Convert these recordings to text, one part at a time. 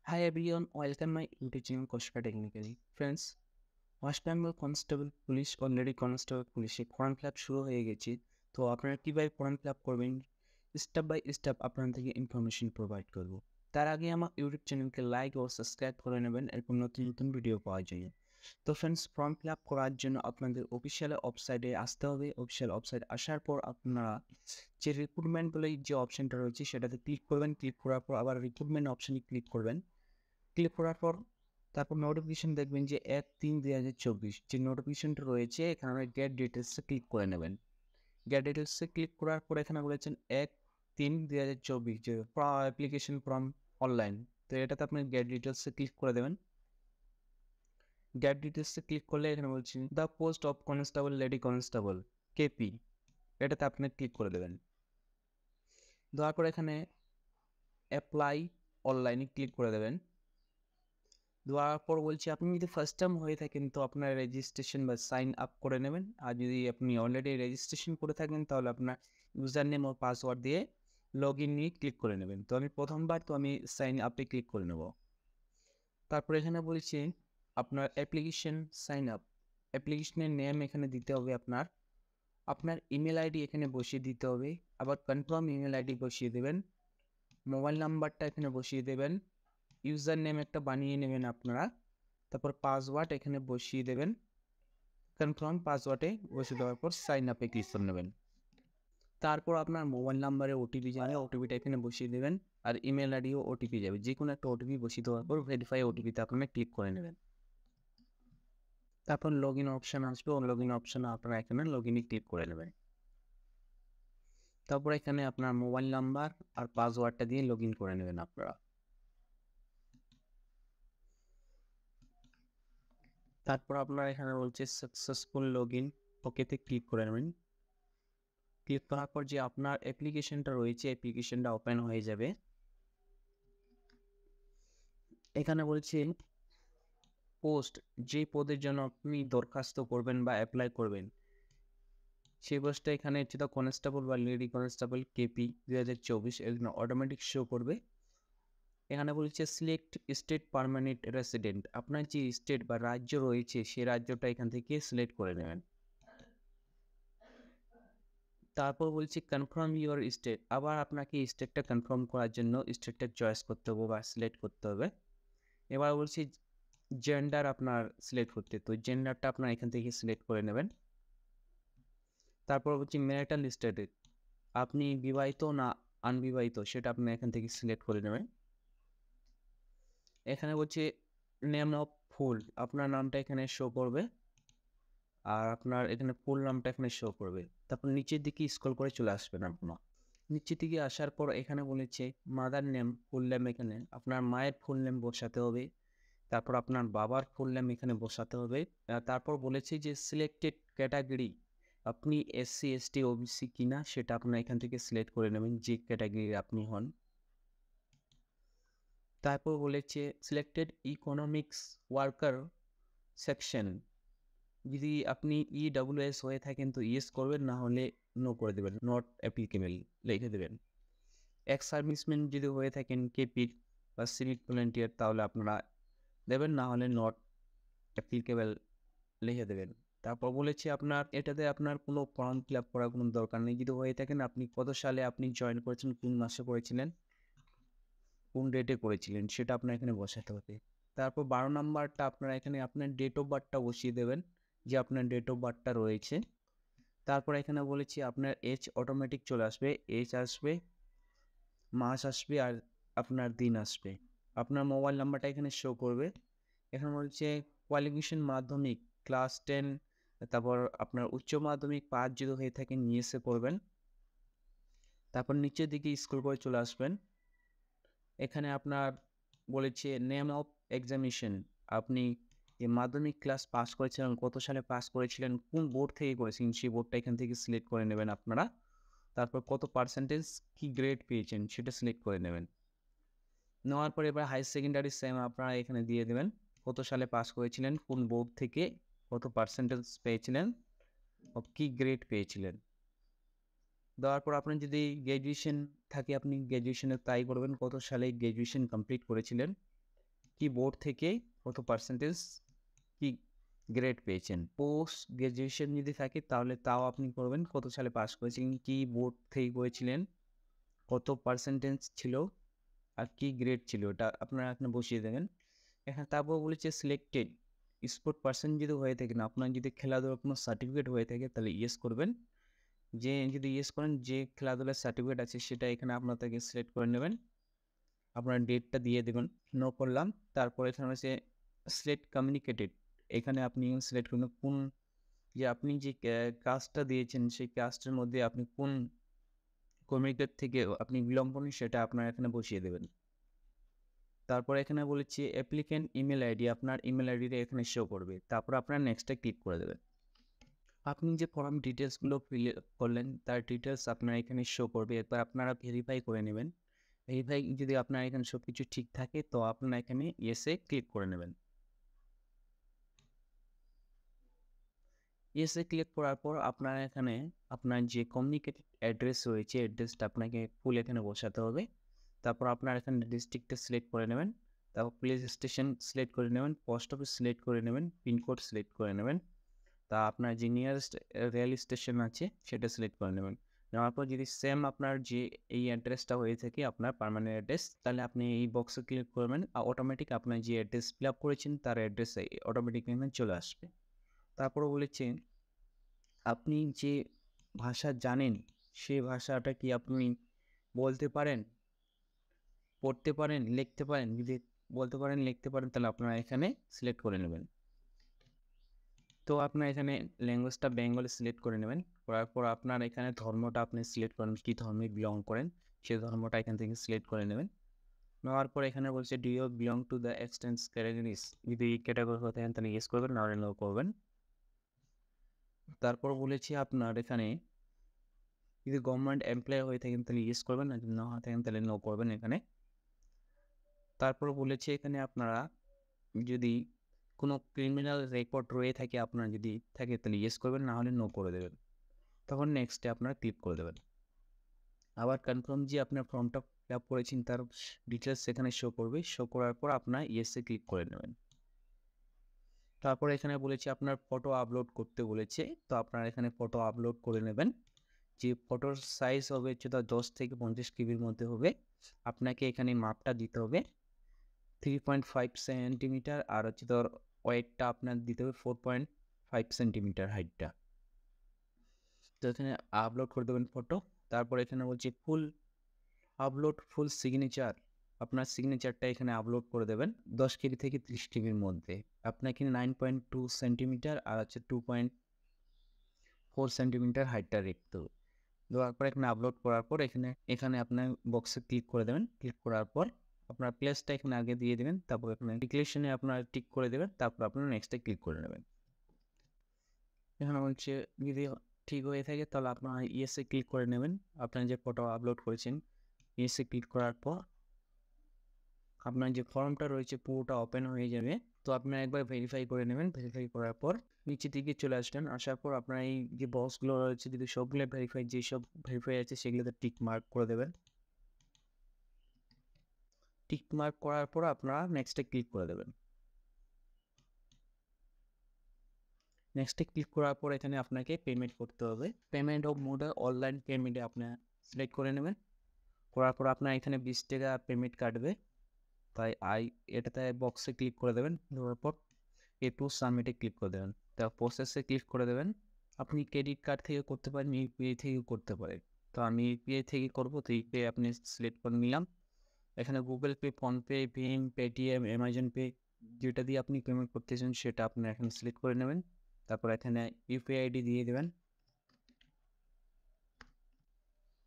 Hi everyone, welcome my YouTube channel Koshka Technically. Friends, West Bengal constable police already constable পুলিশে form fill up শুরু হয়ে গেছে। তো আপনারা কীভাবে ফর্ম ফিল আপ করবেন স্টেপ বাই স্টেপ আপনাদের থেকে ইনফরমেশন প্রোভাইড করব। তার আগে আমার ইউটিউব চ্যানেলকে লাইক ও সাবস্ক্রাইব করে নেবেন, এরকম নতুন নতুন ভিডিও পাওয়া যায়। তো ফ্রেন্ডস, ফর্ম ফিল আপ করার জন্য আপনাদের অফিসিয়াল ওয়েবসাইটে আসতে হবে। অফিসিয়াল ওয়েবসাইট আসার পর আপনারা যে রিক্রুটমেন্ট বলে যে অপশনটা রয়েছে সেটাতে ক্লিক করবেন। ক্লিক করার পর আবার রিক্রুটমেন্ট অপশনে ক্লিক করবেন। ক্লিক করার পর তারপর নোটিফিকেশন দেখবেন যে 1-3-2024 যে নোটিফিকেশনটা রয়েছে এখানে গেট ডিটেলসে ক্লিক করে নেবেন। গেট ডিটেলসে ক্লিক করার পর এখানে বলেছেন 1-3-2024 যে অ্যাপ্লিকেশন ফর্ম অনলাইন। তো এটাতে আপনি গেট ডিটেলসে ক্লিক করে দেবেন। গেট ডিটেলসে ক্লিক করলে এখানে বলছি the post of constable lady constable KP, এটাতে আপনি ক্লিক করে দেবেন। দেওয়ার পর এখানে অ্যাপ্লাই অনলাইনে ক্লিক করে দেবেন। দেওয়ার পর বলছি আপনি যদি ফার্স্ট টাইম হয়ে থাকেন তো আপনার রেজিস্ট্রেশন বা সাইন আপ করে নেবেন। আর যদি আপনি অলরেডি রেজিস্ট্রেশন করে থাকেন তাহলে আপনার ইউজার নেম ও পাসওয়ার্ড দিয়ে লগ ইন নিয়ে ক্লিক করে নেবেন। তো আমি প্রথমবার তো আমি সাইন আপে ক্লিক করে নেব। তারপর এখানে বলছি আপনার অ্যাপ্লিকেশন সাইন আপ, অ্যাপ্লিকেশনের নেম এখানে দিতে হবে। আপনার ইমেল আইডি এখানে বসিয়ে দিতে হবে। আবার কনফার্ম ইমেল আইডি বসিয়ে দেবেন। মোবাইল নাম্বারটা এখানে বসিয়ে দেবেন। ইউজার নেম একটা বানিয়ে নেবেন আপনারা। তারপর পাসওয়ার্ড এখানে বসিয়ে দেবেন। কনফার্ম পাসওয়ার্ডে বসিয়ে দেওয়ার পর সাইন আপে ক্লিক করে নেবেন। তারপর আপনার মোবাইল নাম্বারে ওটিপি যাবে, ওটিপিটা এখানে বসিয়ে দেবেন। আর ইমেল আইডিও ওটিপি যাবে, যে কোনো একটা ওটিপি বসিয়ে দেওয়ার পর ভেরিফাই ওটিপিতে আপনারা ক্লিক করে নেবেন। তারপর লগ ইন অপশান আসবে, লগ ইন অপশানে আপনারা এখানে লগ ইনে ক্লিক করে নেবেন। তারপর এখানে আপনার মোবাইল নাম্বার আর পাসওয়ার্ডটা দিয়ে লগ ইন করে নেবেন আপনারা। তারপর আপনারা এখানে বলছে সাকসেসফুল লগ ইন, ওকেতে ক্লিক করে নেবেন। ক্লিক করার পর যে আপনার অ্যাপ্লিকেশনটা রয়েছে অ্যাপ্লিকেশনটা ওপেন হয়ে যাবে। এখানে বলছে পোস্ট, যে পদের জন্য আপনি দরখাস্ত করবেন বা অ্যাপ্লাই করবেন সেই পোস্টটা এখানে হচ্ছে দ্য কনস্টেবল বা লেডি কনস্টেবল কেপি 2024 এখানে অটোমেটিক শো করবে। এখানে বলছে সিলেক্ট স্টেট পার্মানেন্ট রেসিডেন্ট, আপনার যে স্টেট বা রাজ্য রয়েছে সেই রাজ্যটা এখান থেকে সিলেক্ট করে নেবেন। তারপর বলছি কনফার্ম ইউর স্টেট, আবার আপনাকে স্টেটটা কনফার্ম করার জন্য স্টেটটা চয়েস করতে হবে বা সিলেক্ট করতে হবে। এবার বলছি জেন্ডার আপনার সিলেক্ট করতে, তো জেন্ডারটা আপনার এখান থেকে সিলেক্ট করে নেবেন। তারপর হচ্ছে ম্যারিটাল স্ট্যাটাস, আপনি বিবাহিত না আনবিবাহিত সেটা আপনি এখান থেকে সিলেক্ট করে নেবেন। এখানে বলছে নেম অফ ফুল, আপনার নামটা এখানে শো করবে আর আপনার এখানে ফুল নামটা এখানে শো করবে। তারপর নিচের দিকে স্ক্রল করে চলে আসবেন আপনার। নিচের দিকে আসার পর এখানে বলেছে মাদার নেম, ফুল নেম এখানে আপনার মায়ের ফুল নেম বসাতে হবে। তারপর আপনার বাবার ফুল নেম এখানে বসাতে হবে। তারপর বলেছে যে সিলেক্টেড ক্যাটাগরি, আপনি এসসি এসটি ওবিসি কিনা সেটা আপনার এখান থেকে সিলেক্ট করে নেবেন, যে ক্যাটাগরির আপনি হন। তারপর বলেছে সিলেক্টেড ইকোনমিক্স ওয়ার্কার সেকশন, যদি আপনি ইডব্লিউএস হয়ে থাকেন তো ইয়েস করবেন, না হলে নো করে দেবেন, নট অ্যাপ্লিকেবল লিখে দেবেন। এক্স সার্ভিসম্যান যদি হয়ে থাকেন কেপির বা সিভিক ভলেন্টিয়ার তাহলে আপনারা দেবেন, না হলে নট অ্যাপ্লিকেবল লিখে দেবেন। তারপর বলেছি আপনার এটাতে আপনার কোনো ফর্ম ফিল আপ করার কোনো দরকার নেই। যদি হয়ে থাকেন আপনি কত সালে আপনি জয়েন করেছেন, কোন মাসে করেছিলেন, কোন ডেটে করেছিলেন সেটা আপনার এখানে বসাতে হবে। তারপর 12 নাম্বারটা আপনারা এখানে আপনার ডেট অফ বার্থটা বসিয়ে দেবেন, যে আপনার ডেট অফ বার্থটা রয়েছে। তারপর এখানে বলেছি আপনার এজ অটোমেটিক চলে আসবে, এজ আসবে, মাস আসবে আর আপনার দিন আসবে। আপনার মোবাইল নাম্বারটা এখানে শো করবে। এখানে বলছে কোয়ালিফিকেশন মাধ্যমিক ক্লাস 10, তারপর আপনার উচ্চ মাধ্যমিক পাস যদি হয়ে থাকে নিয়েসে করবেন। তারপর নিচের দিকে স্ক্রল করে চলে আসবেন। এখানে আপনার বলেছে নেম অফ এক্সামিনেশন, আপনি এই মাধ্যমিক ক্লাস পাস করেছিলেন, কত সালে পাস করেছিলেন, কোন বোর্ড থেকে করেছিলেন সেই বোর্ডটা এখান থেকে সিলেক্ট করে নেবেন আপনারা। তারপর কত পার্সেন্টেজ কি গ্রেড পেয়েছেন সেটা সিলেক্ট করে নেবেন। নেওয়ার পরে এবার হায়ার সেকেন্ডারি সেম আপনারা এখানে দিয়ে দেবেন, কত সালে পাস করেছিলেন, কোন বোর্ড থেকে কত পার্সেন্টেজ পেয়েছিলেন ও কী গ্রেড পেয়েছিলেন। দেওয়ার পর আপনি যদি গ্র্যাজুয়েশন থাকে আপনি গ্র্যাজুয়েশনে তাই করবেন, কত সালে গ্র্যাজুয়েশন কমপ্লিট করেছিলেন। কি বোর্ড থেকে কত পার্সেন্টেজ কি গ্রেড পেয়েছেন। পোস্ট গ্রাজুয়েশন যদি থাকে তাহলে তাও আপনি করবেন, কত সালে পাস করেছেন, কি বোর্ড থেকে করেছিলেন, কত পার্সেন্টেজ ছিল, আর কি গ্রেড ছিল, ওটা আপনারা এখানে বসিয়ে দেবেন। এখানে তারপর বলেছে সিলেক্টেড স্পোর্ট পার্সন যদি হয়ে থাকেন, আপনার যদি খেলাধুলার কোনো সার্টিফিকেট হয়ে থাকে তাহলে ইয়েস করবেন। যে যদি ইয়েস করেন, যে খেলাধুলার সার্টিফিকেট আছে সেটা এখানে আপনাদেরকে সিলেক্ট করে নেবেন, আপনার ডেটটা দিয়ে দেবেন, নো করলাম। তারপর এখানে হচ্ছে সিলেক্ট কমিউনিকেটেড, এখানে আপনি সিলেক্ট করবেন কোন, যে আপনি যে কাজটা দিয়েছেন সেই কাজটার মধ্যে আপনি কোন কমিউনিকেট থেকে আপনি বিলং করেন সেটা আপনার এখানে বসিয়ে দেবেন। তারপর এখানে বলেছি অ্যাপ্লিক্যান্ট ইমেল আইডি, আপনার ইমেল আইডিটা এখানে শো করবে, তারপর আপনার নেক্সটে ক্লিক করে দেবেন। আপনি যে ফর্ম ডিটেলসগুলো ফিল করলেন তার ডিটেলস আপনার এখানে শো করবে, এরপর আপনারা ভেরিফাই করে নেবেন। ভেরিফাই যদি আপনার এখানে সব কিছু ঠিক থাকে তো আপনারা এখানে ইয়েসে ক্লিক করে নেবেন। ইয়েসে ক্লিক করার পর আপনার এখানে আপনার যে কমিউনিকেটেড অ্যাড্রেস রয়েছে অ্যাড্রেসটা আপনাকে ফুল এখানে বসাতে হবে। তারপর আপনার এখানে ডিস্ট্রিক্টটা সিলেক্ট করে নেবেন, তারপর পুলিশ স্টেশন সিলেক্ট করে নেবেন, পোস্ট অফিস সিলেক্ট করে নেবেন, পিনকোড সিলেক্ট করে নেবেন, তা আপনার যে নিয়ারেস্ট রেল স্টেশন আছে সেটা সিলেক্ট করে নেবেন। নেওয়ার পর যদি সেম আপনার যে এই অ্যাড্রেসটা হয়ে থাকে আপনার পার্মানেন্ট অ্যাড্রেস, তাহলে আপনি এই বক্সে ক্লিক করবেন, আর অটোমেটিক আপনার যে অ্যাড্রেস ফিল আপ করেছেন তার অ্যাড্রেস অটোমেটিক এখানে চলে আসবে। তারপরে বলেছে আপনি যে ভাষা জানেন সেই ভাষাটা কি আপনি বলতে পারেন, পড়তে পারেন, লিখতে পারেন। যদি বলতে পারেন, লিখতে পারেন তাহলে আপনারা এখানে সিলেক্ট করে নেবেন। তো আপনার এখানে ল্যাঙ্গুয়েজটা বেঙ্গলি সিলেক্ট করে নেবেন, করার পর আপনার এখানে ধর্মটা আপনি সিলেক্ট করেন, কী ধর্মে বিলং করেন সেই ধর্মটা এখান থেকে সিলেক্ট করে নেবেন। নেওয়ার পর এখানে বলছে do you belong to the extents categories, যদি এই ক্যাটাগরি হতে থাকেন তাহলে ইয়েস করবেন, নাহলে নো করবেন। তারপর বলেছি আপনার এখানে যদি গভর্নমেন্ট এমপ্লয় হয়ে থাকেন তাহলে ইয়েস করবেন, আর যদি না হয়ে থাকেন তাহলে নো করবেন এখানে। তারপর বলেছি এখানে আপনারা যদি কোনো ক্রিমিনাল রেকর্ড রয়ে থাকে আপনার যদি থাকে তাহলে ইয়েস করবেন, না হলে নো করে দেবেন। তখন নেক্সটে আপনারা ক্লিক করে দেবেন। আবার কনফার্ম যে আপনার ফর্মটা ফিল আপ করেছেন তার ডিটেলস সেখানে শো করবে, শো করার পর আপনার ইয়েসে ক্লিক করে নেবেন। তারপর এখানে বলেছি আপনার ফটো আপলোড করতে বলেছে, তো আপনারা এখানে ফটো আপলোড করে নেবেন। যে ফটোর সাইজ হবে সেটা 10 থেকে 50 কেবির মধ্যে হবে। আপনাকে এখানে মাপটা দিতে হবে 3.5 সেন্টিমিটার, আর হচ্ছে তোর ওয়েটটা আপনার দিতে হবে 4.5 সেন্টিমিটার হাইটটা। তো এখানে আপলোড করে দেবেন ফটো। তারপর এখানে বলছি ফুল আপলোড ফুল সিগনেচার, আপনার সিগনেচারটা এখানে আপলোড করে দেবেন 10 কেবি থেকে 30 কেবির মধ্যে। আপনাকে 9.2 সেন্টিমিটার আর হচ্ছে 2.4 সেন্টিমিটার হাইটটা রাখতে হবে। দেওয়ার পর এখানে আপলোড করার পর এখানে আপনার বক্সে ক্লিক করে দেবেন। ক্লিক করার পর আপনার প্লেসটা এখানে আগে দিয়ে দেবেন, তারপর এখানে ডিক্লেরেশনে আপনার টিক করে দেবেন, তারপর আপনার নেক্সটে ক্লিক করে নেবেন। এখানে হচ্ছে যদি ঠিক হয়ে থাকে তাহলে আপনার ইয়েসে ক্লিক করে নেবেন। আপনার যে ফটো আপলোড করেছেন ইয়েসে ক্লিক করার পর আপনার যে ফর্মটা রয়েছে পুরোটা ওপেন হয়ে যাবে। তো আপনারা একবার ভেরিফাই করে নেবেন, ভেরিফাই করার পর নিচের দিকে চলে আসবেন। আসার পর আপনার এই যে বক্সগুলো রয়েছে যদি সবগুলো ভেরিফাই, যেসব ভেরিফাই আছে সেগুলোতে টিক মার্ক করে দেবেন। টিক মার্ক করার পর আপনারা নেক্সটে ক্লিক করে দেবেন। নেক্সটে ক্লিক করার পর এখানে আপনাকে পেমেন্ট করতে হবে। পেমেন্ট অফ মোড অনলাইন পেমেন্টে আপনার সিলেক্ট করে নেবেন। করার পর আপনার এখানে 20 টাকা পেমেন্ট কাটবে, তাই এটাতে বক্সে ক্লিক করে দেবেন। দেওয়ার পর টু সাবমিটে ক্লিক করে দেবেন, তারপর প্রসেসে ক্লিক করে দেবেন। আপনি ক্রেডিট কার্ড থেকে করতে পারেন, ইউপিআই থেকেও করতে পারেন। তো আমি ইউপিআই থেকে করবো, তো ইউপিআই আপনি সিলেক্ট করে নিলাম। এখানে গুগল পে, ফোনপে, ভীম, পেটিএম, অ্যামাজন পে যেটা দিয়ে আপনি পেমেন্ট করতে চান সেটা আপনি এখানে সিলেক্ট করে নেবেন। তারপর এখানে ইউপিআই আইডি দিয়ে দেবেন।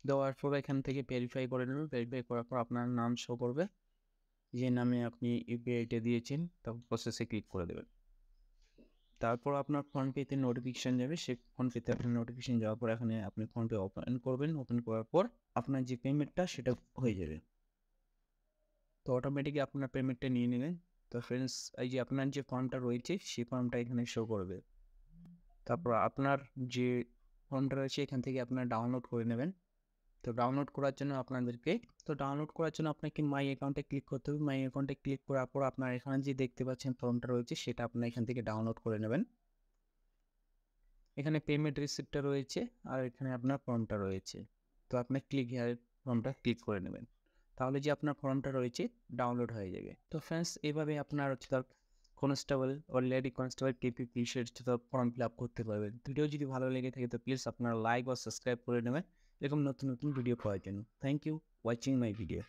দেওয়ার পর এখান থেকে ভেরিফাই করে নেবেন। ভেরিফাই করার পর আপনার নাম শো করবে, যে নামে আপনি ইউপিআই আইডি দিয়েছেন, তারপর প্রসেসে ক্লিক করে দেবেন। তারপর আপনার ফোনপেতে নোটিফিকেশান যাবে, সেই ফোনপেতে আপনার নোটিফিকেশান যাওয়ার পর এখানে আপনি ফোনপে ওপেন করবেন। ওপেন করার পর আপনার যে পেমেন্টটা সেটা হয়ে যাবে, তো অটোমেটিকই আপনার পেমেন্টটা নিয়ে নেবেন। তো ফ্রেন্ডস, এই যে আপনার যে ফর্মটা রয়েছে সেই ফর্মটা এখানে শো করবে। তারপর আপনার যে ফর্মটা রয়েছে এখান থেকে আপনার ডাউনলোড করে নেবেন। তো তো ডাউনলোড করার জন্য আপনাকে মাই অ্যাকাউন্টে ক্লিক করতে হবে। মাই অ্যাকাউন্টে ক্লিক করার পর আপনার এখানে যে দেখতে পাচ্ছেন ফর্মটা রয়েছে সেটা আপনার এখান থেকে ডাউনলোড করে নেবেন। এখানে পেমেন্ট রিসিপ্টটা রয়েছে আর এখানে আপনার ফর্মটা রয়েছে। তো আপনি ক্লিক হিয়ার ফর্মটা ক্লিক করে নেবেন, তাহলে যে আপনার ফর্মটা রয়েছে ডাউনলোড হয়ে যাবে। তো ফ্রেন্ডস, এভাবে আপনার constable or lady constable KP পুলিশের ফর্ম ফিল আপ করতে পারবেন। ভিডিও যদি ভালো লেগে থাকে তো প্লিজ আপনারা লাইক ও সাবস্ক্রাইব করে নেবেন এরকম নতুন নতুন ভিডিও পাওয়ার জন্য। Thank you watching my video.